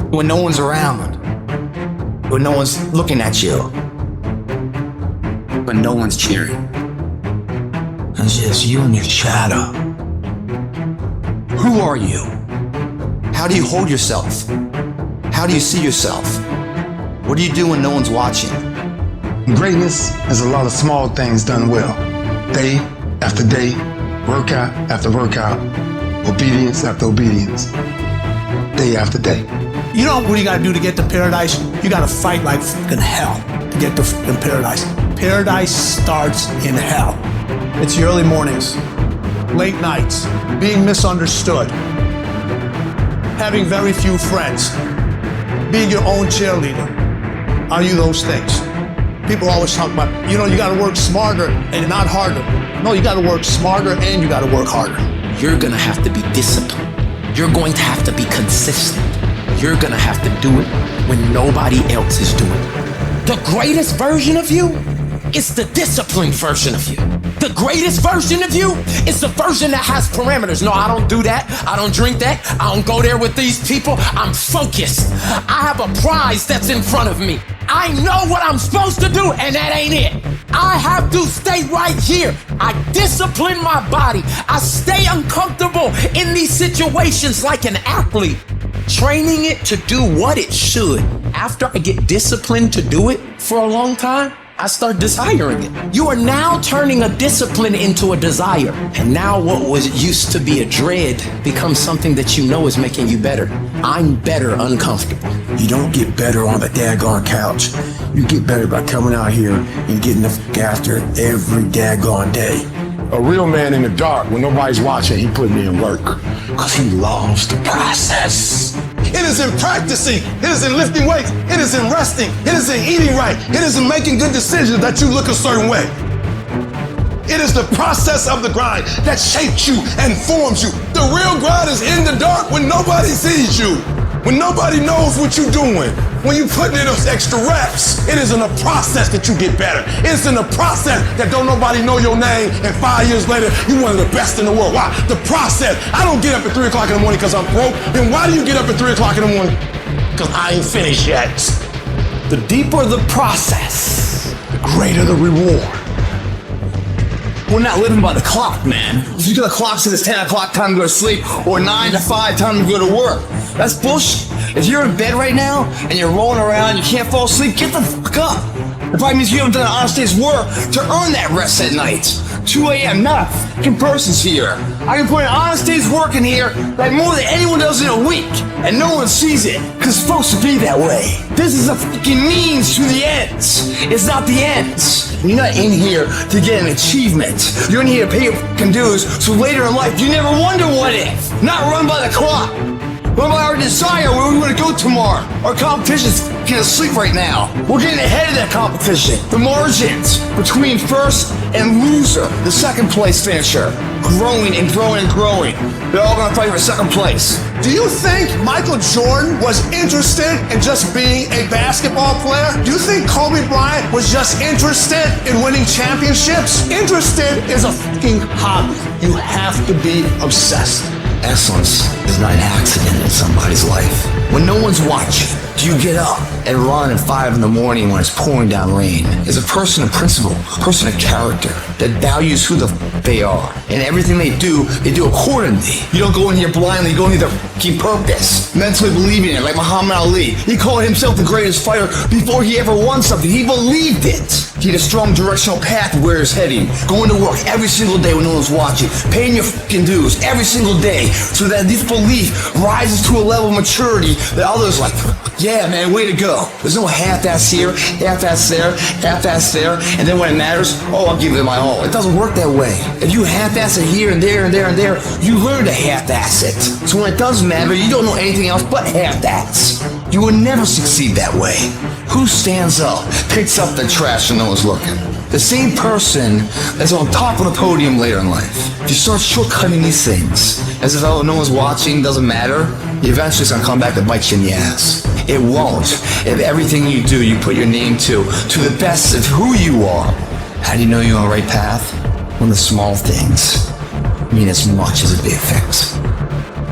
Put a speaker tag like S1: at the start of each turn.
S1: when no one's around, when no one's looking at you, when no one's cheering. It's just you and your shadow. Who are you? How do you hold yourself? How do you see yourself? What do you do when no one's watching?
S2: Greatness is a lot of small things done well. Day after day, workout after workout, obedience after obedience, day after day.
S3: You know what you gotta do to get to paradise? You gotta fight like fucking hell to get to fucking paradise. Paradise starts in hell. It's the early mornings, late nights, being misunderstood, having very few friends, being your own cheerleader. Are you those things? People always talk about, you gotta work smarter and not harder. No, you gotta work smarter and you gotta work harder.
S1: You're gonna have to be disciplined. You're going to have to be consistent. You're gonna have to do it when nobody else is doing it. The greatest version of you is the disciplined version of you. The greatest version of you is the version that has parameters. No, I don't do that. I don't drink that. I don't go there with these people. I'm focused. I have a prize that's in front of me. I know what I'm supposed to do, and that ain't it. I have to stay right here. I discipline my body. I stay uncomfortable in these situations like an athlete, training it to do what it should. After I get disciplined to do it for a long time, I start desiring it. You are now turning a discipline into a desire. And now what was used to be a dread becomes something that you know is making you better. I'm better uncomfortable.
S4: You don't get better on the daggone couch. You get better by coming out here and getting the f*** after it every daggone day. A real man in the dark, when nobody's watching, he putting in work. Cause he loves the process.
S5: It is in practicing. It is in lifting weights. It is in resting. It is in eating right. It is in making good decisions that you look a certain way. It is the process of the grind that shapes you and forms you. The real grind is in the dark when nobody sees you, when nobody knows what you're doing. When you put in those extra reps, it is in a process that you get better. It's in a process that don't nobody know your name, and 5 years later, you're one of the best in the world. Why? The process. I don't get up at 3 o'clock in the morning because I'm broke. Then why do you get up at 3 o'clock in the morning? Because I ain't finished yet.
S3: The deeper the process, the greater the reward.
S6: We're not living by the clock, man. If you got a clock says it's 10 o'clock, time to go to sleep, or 9 to 5, time to go to work. That's bullshit. If you're in bed right now and you're rolling around, you can't fall asleep, get the fuck up. It probably means you haven't done an honest day's work to earn that rest at night. 2 a.m., not a fucking person's here. I can put an honest day's work in here like more than anyone does in a week, and no one sees it, because it's supposed to be that way. This is a fucking means to the ends. It's not the ends. You're not in here to get an achievement. You're in here to pay your fucking dues, so later in life you never wonder what if. Not run by the clock. Run by our desire where we want to go tomorrow. Our competition's fucking asleep right now. We're getting ahead of that competition. The margins between first and loser, the second place finisher, growing and growing and growing. They're all gonna fight for second place.
S3: Do you think Michael Jordan was interested in just being a basketball player? Do you think Kobe Bryant was just interested in winning championships? Interested is a fucking hobby. You have to be obsessed.
S1: Excellence is not an accident in somebody's life. When no one's watching, do you get up and run at 5 in the morning when it's pouring down rain? Is a person of principle, a person of character that values who the they are. And everything they do accordingly. You don't go in here blindly, you go in here with fucking purpose. Mentally believing it, like Muhammad Ali. He called himself the greatest fighter before he ever won something. He believed it. He had a strong directional path of where he's heading. Going to work every single day when no one's watching. Paying your fucking dues every single day. So that this belief rises to a level of maturity that others like, yeah, man, way to go. There's no half-ass here, half-ass there, half-ass there, and then when it matters, oh, I'll give it my all. It doesn't work that way. If you half-ass it here and there and there and there, you learn to half-ass it. So when it does matter, you don't know anything else but half-ass. You will never succeed that way. Who stands up, picks up the trash when no one's looking? The same person that's on top of the podium later in life. If you start shortcutting these things, as if no one's watching, doesn't matter, eventually it's gonna come back to bite you in the ass. It won't. If everything you do, you put your name to the best of who you are. How do you know you're on the right path? When the small things mean as much as a big fix.